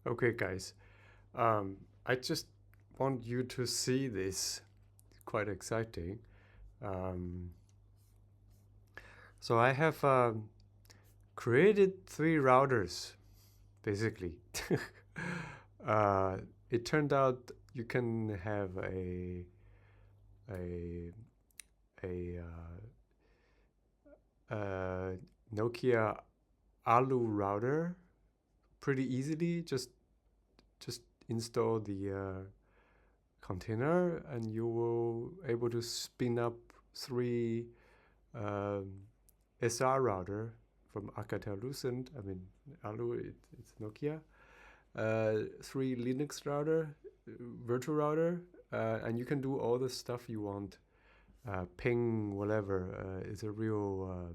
Okay, guys, I just want you to see this. It's quite exciting. So I have created 3 routers, basically. It turned out you can have a a Nokia ALU router pretty easily. Just install the container, and you will able to spin up 3 SR router from Alcatel-Lucent. I mean, ALU, it's Nokia. 3 Linux router, virtual router, and you can do all the stuff you want. Ping, whatever, is a real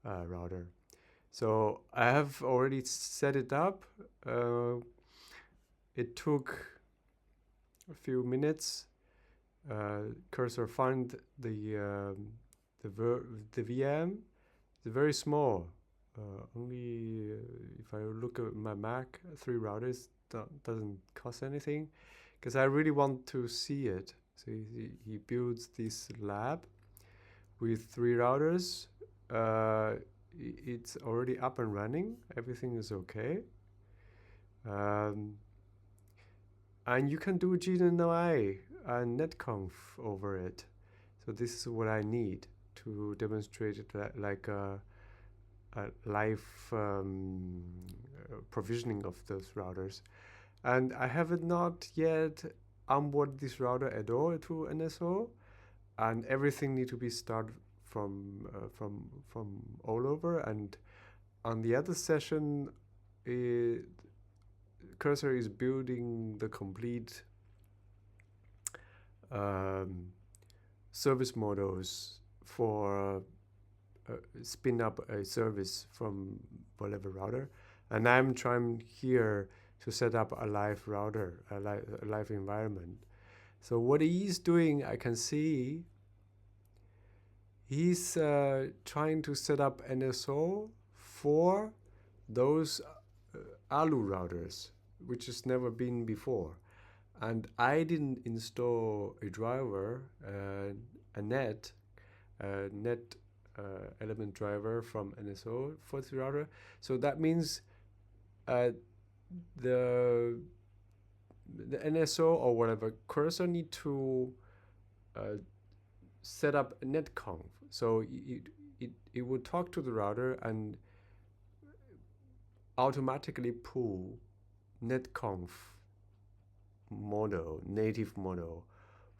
router. So I have already set it up. It took a few minutes. Cursor find the VM. It's very small. Only if I look at my Mac, 3 routers doesn't cost anything, because I really want to see it. So he builds this lab with 3 routers. It's already up and running. Everything is okay. And you can do gNMI and NetConf over it. So this is what I need to demonstrate it like a live provisioning of those routers. And I have not yet onboarded this router at all to NSO, and everything need to be started from all over. And on the other session, Cursor is building the complete service models for spin up a service from whatever router, and I'm trying here to set up a live router, a live environment. So what he's doing, I can see he's trying to set up NSO for those ALU routers, which has never been before. And I didn't install a driver, a NED element driver from NSO for the router. So that means the NSO or whatever Cursor need to set up a NetConf. So it would talk to the router and automatically pull NetConf model, native model,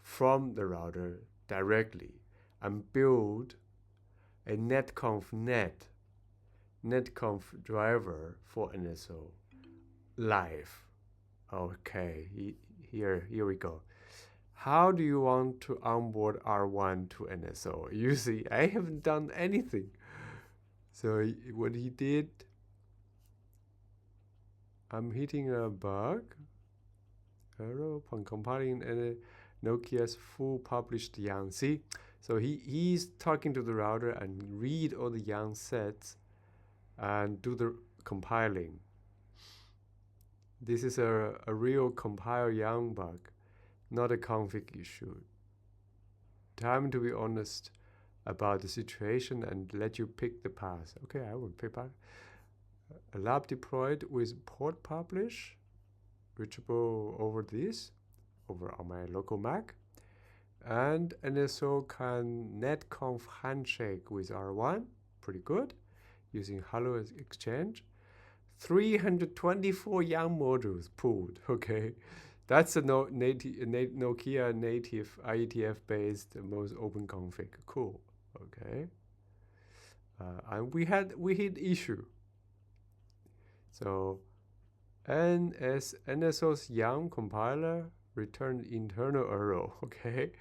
from the router directly and build a NetConf driver for NSO live. Okay, here we go. How do you want to onboard R1 to NSO? You see, I haven't done anything. So what he did, I'm hitting a bug error upon compiling Nokia's full published YANG. See, so he's talking to the router and read all the YANG sets and do the compiling. This is a real compile YANG bug, not a config issue. Time to be honest about the situation and let you pick the path. Okay, I will pick path. A lab deployed with port publish, reachable over this, over on my local Mac. And NSO can NetConf handshake with R1, pretty good, using Hello Exchange. 324 YANG modules pulled, okay. That's a Nokia native IETF-based most open config. Cool, okay. And we hit issue. So NSO's YANG compiler returned internal error, okay.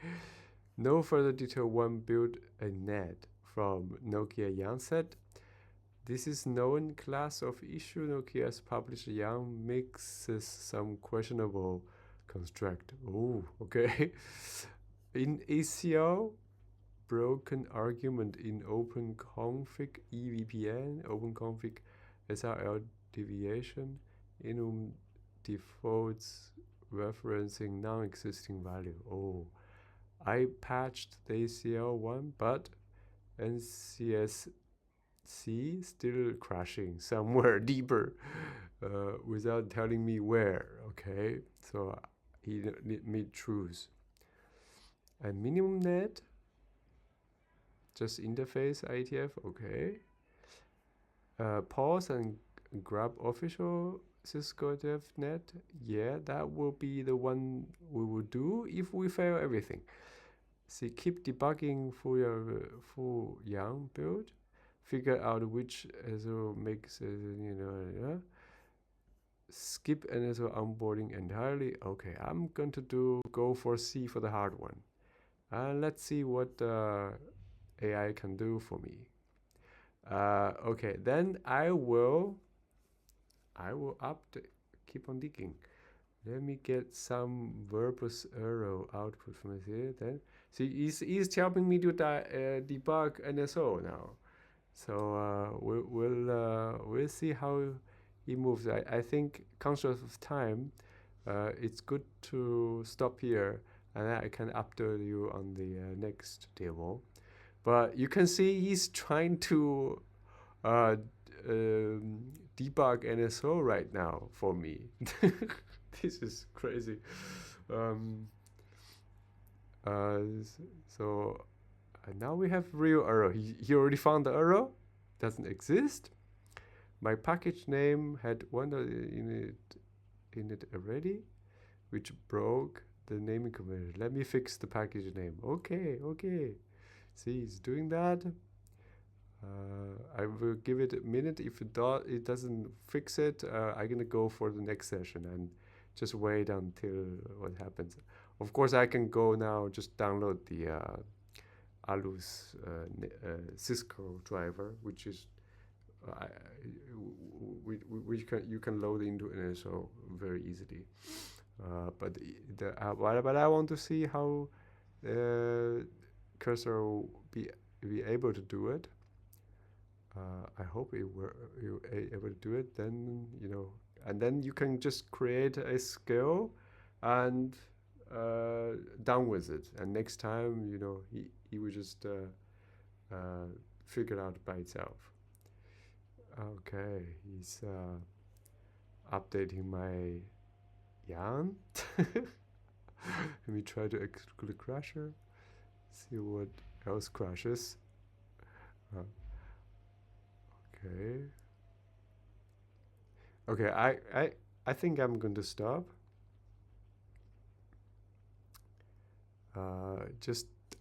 No further detail when build a NED from Nokia YANG set. This is known class of issue. Nokia's published YANG mixes some questionable construct. Oh, okay. In ACL, broken argument in openconfig EVPN, openconfig SRL deviation, enum defaults referencing non-existing value. Oh, I patched the ACL one, but NCSC still crashing somewhere deeper without telling me where. Okay, so he need me choose. And minimum net, just interface IETF. Okay. Pause and grab official Cisco DevNet. Yeah, that will be the one we will do if we fail everything. See, keep debugging for your full YANG build. Figure out which NSO makes skip NSO onboarding entirely. Okay, I'm going to go for C for the hard one. And let's see what AI can do for me. Okay, then I will keep on digging. Let me get some verbose error output from here. Then see, he's helping me to debug NSO now. So we'll see how he moves. I think conscious of time, it's good to stop here, and I can update you on the next demo. But you can see he's trying to debug NSO right now for me. This is crazy. So now we have real error. He already found the error. Doesn't exist. My package name had one in it already, which broke the naming convention. Let me fix the package name. Okay. See, he's doing that. I will give it a minute. If it doesn't fix it, I'm gonna go for the next session and just wait until what happens. Of course, I can go now. Just download the Alu's Cisco driver, which is you can load into NSO very easily. But I want to see how Cursor will be able to do it. I hope you're able to do it. Then and then you can just create a skill and done with it. And next time, he will just figure it out by itself. Okay, he's updating my YANG. Let me try to exclude crasher. See what else crashes. Okay, I think I'm going to stop. I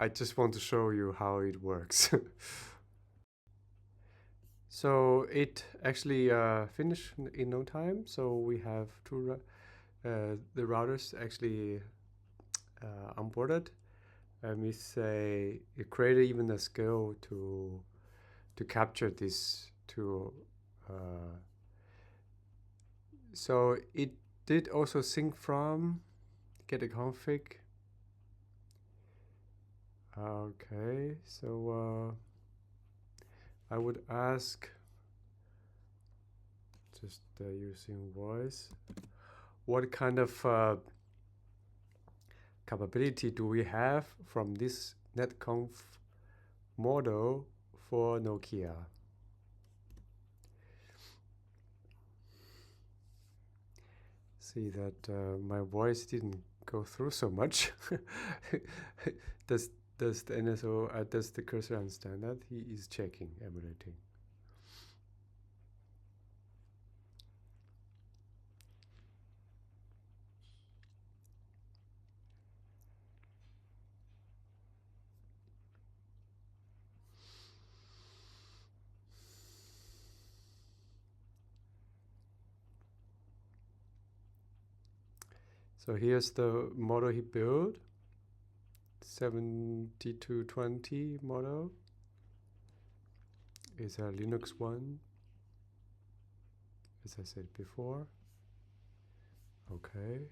just want to show you how it works. So it actually finished in no time. So we have the routers actually onboarded. Let me say it created even a skill to capture this to. So it did also sync from get a config. Okay, so I would ask, just using voice, what kind of capability do we have from this NETCONF model for Nokia? See that my voice didn't go through so much. Does the NSO, does the cursor understand that? He is checking, emulating. So here's the model he built, 7220 model. Is a Linux one, as I said before. Okay.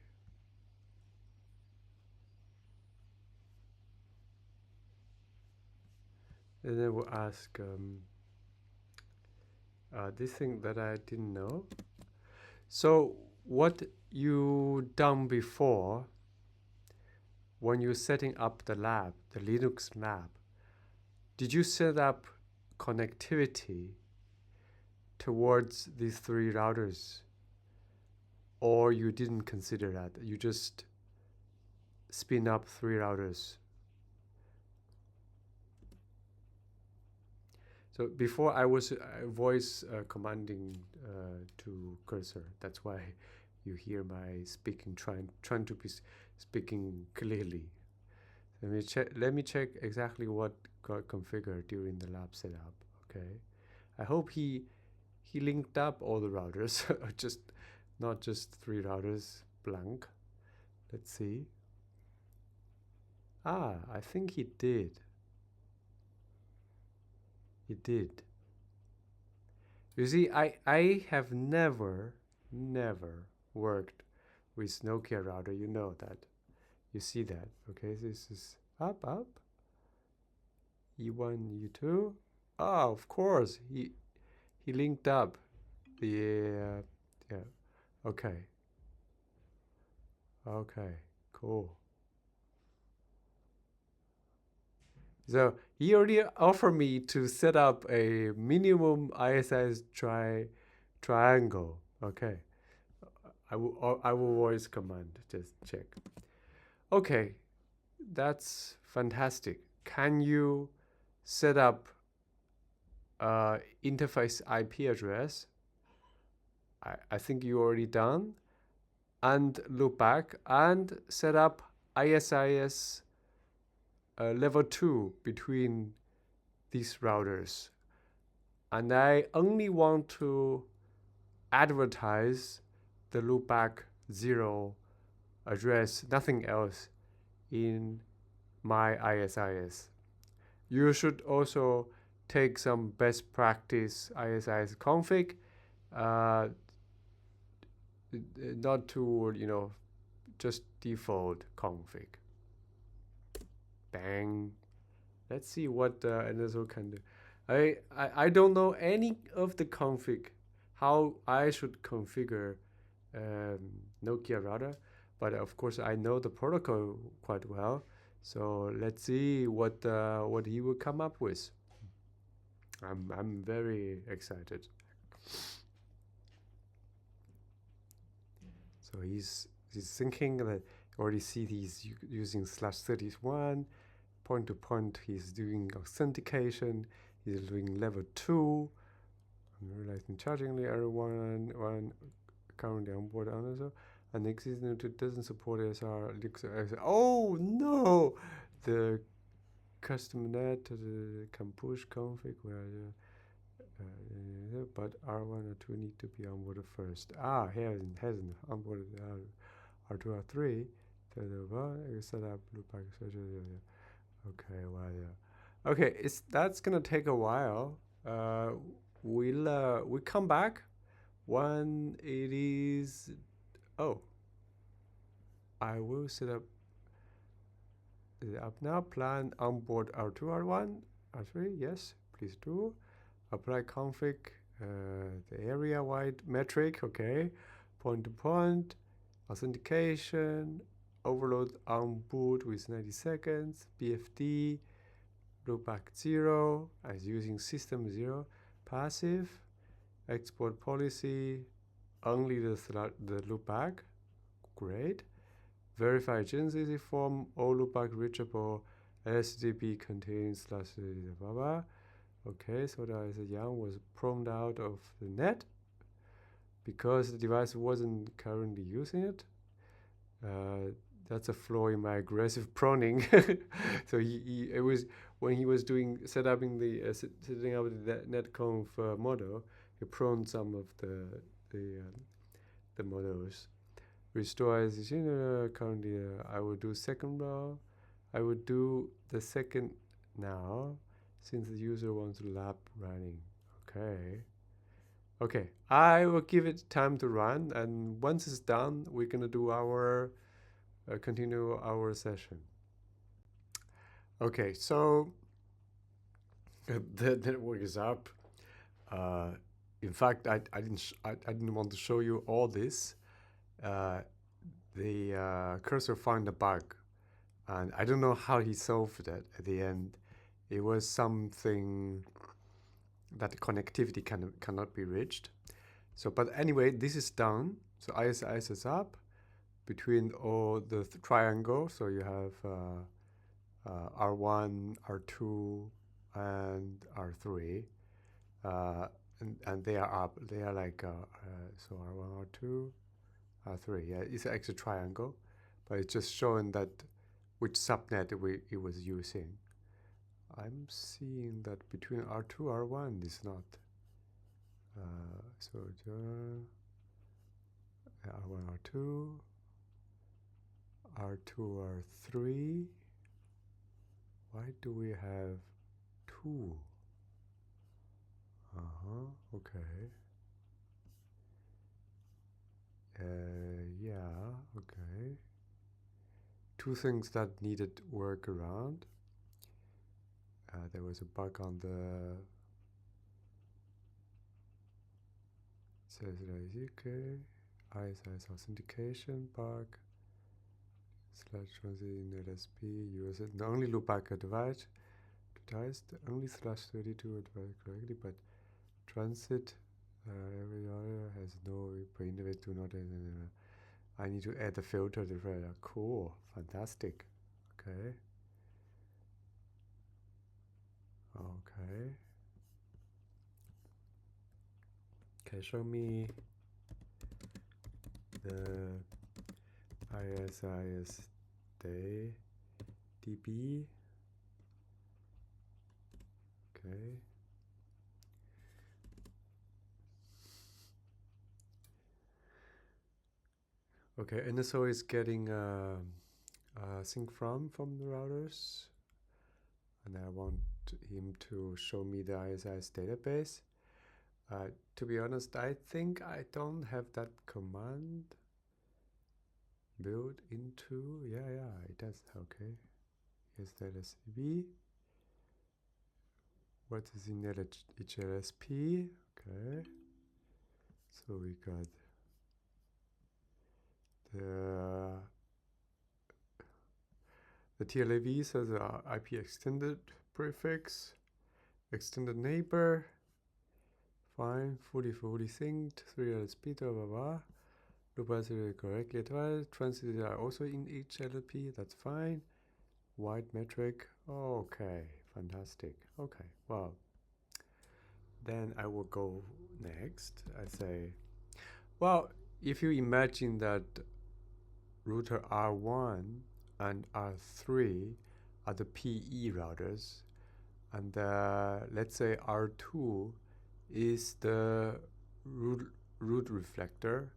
And then we'll ask this thing that I didn't know. So what you done before when you're setting up the lab, the Linux lab, did you set up connectivity towards these 3 routers? Or you didn't consider that? You just spin up 3 routers. So before I was voice commanding to Cursor. That's why you hear my speaking, trying to be speaking clearly. Let me check exactly what got configured during the lab setup. Okay, I hope he linked up all the routers, just not just 3 routers blank. Let's see. Ah, I think he did. He did. You see, I have never worked with Nokia router. You know that. You see that. Okay, this is up. E1, E2. Ah, of course. He linked up the yeah. Okay. Okay. Cool. So he already offered me to set up a minimum ISIS triangle. Okay. I will voice command. Just check. Okay. That's fantastic. Can you set up interface IP address? I think you already done. And loop back and set up ISIS level 2 between these routers. And I only want to advertise the loopback 0 address, nothing else in my ISIS. You should also take some best practice ISIS config, not to, just default config. Bang. Let's see what NSO can do. I don't know any of the config, how I should configure Nokia router, but of course I know the protocol quite well. So let's see what he will come up with. I'm very excited. So he's thinking that already see he's using /31 point to point. He's doing authentication. He's doing level 2. I'm realizing charging layer 1 currently on board also. And existing doesn't support SR Linux. Oh no! The custom net can push config where but R1 or 2 need to be onboarded first. Ah, here hasn't onboarded R2 R3. Set up loopback. Okay, well, yeah. Okay, that's gonna take a while. We'll come back when it is. Oh, I will set up now. Plan onboard R2 R1 R3. Yes, please do. Apply config. The area wide metric. Okay, point to point authentication. Overload on boot with 90 seconds, BFD, loopback 0, as using system 0, passive, export policy, only the loopback, great, verify adjacency form, all loopback reachable, LSDB contains / blah blah. Okay, so there is a YANG was prompt out of the net because the device wasn't currently using it. That's a flaw in my aggressive proning. So it was when he was setting up the NetConf model, he proned some of the models. Restore as currently I will do second row. I will do the second now since the user wants the lab running. Okay, I will give it time to run, and once it's done, we're gonna do our continue our session. Okay, so the network is up. In fact, I didn't want to show you all this. The Cursor found a bug, and I don't know how he solved it at the end. It was something that the connectivity cannot be reached. So, but anyway, this is done. So ISIS is up between all the triangle. So you have R1, R2, and R3. And they are up. They are like, so R1, R2, R3. Yeah, it's actually a triangle. But it's just showing that which subnet it was using. I'm seeing that between R2, R1 is not. So R1, R2, R2, R3. Why do we have 2? Okay. Yeah, okay. 2 things that needed workaround. There was a bug on the says okay. ISIS authentication bug / transit in LSB use it. The only loopback advised only /32 advised correctly, but transit every other has no preinnovate do not. I need to add the filter. Cool, fantastic. Okay. Okay. Okay, show me the ISIS DB. Okay. Okay, NSO is getting sync from the routers, and I want him to show me the ISIS database. To be honest, I think I don't have that command built into. Yeah, it does. Okay. Here's the LSDB. What is in HLSP? Okay. So we got the TLAV says IP extended prefix, extended neighbor, fine, fully synced, 3 LSP, blah blah blah. Loop answered correctly as well. Transited are also in HLP, that's fine. White metric, okay, fantastic. Okay, well, then I will go next. I say, well, if you imagine that router R1 and R3 are the PE routers, and let's say R2 is the route reflector,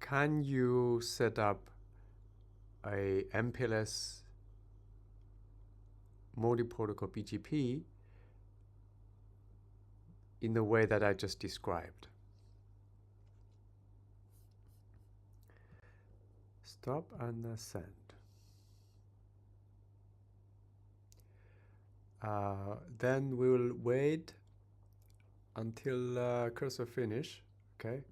can you set up a MPLS multi-protocol BGP in the way that I just described? Stop and send. Then we will wait until Cursor finish, okay?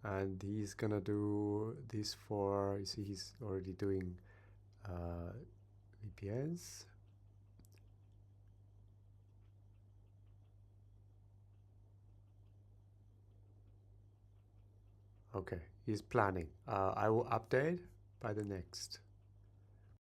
And he's gonna do this for, you see he's already doing VPNs. Okay, he's planning. I will update by the next.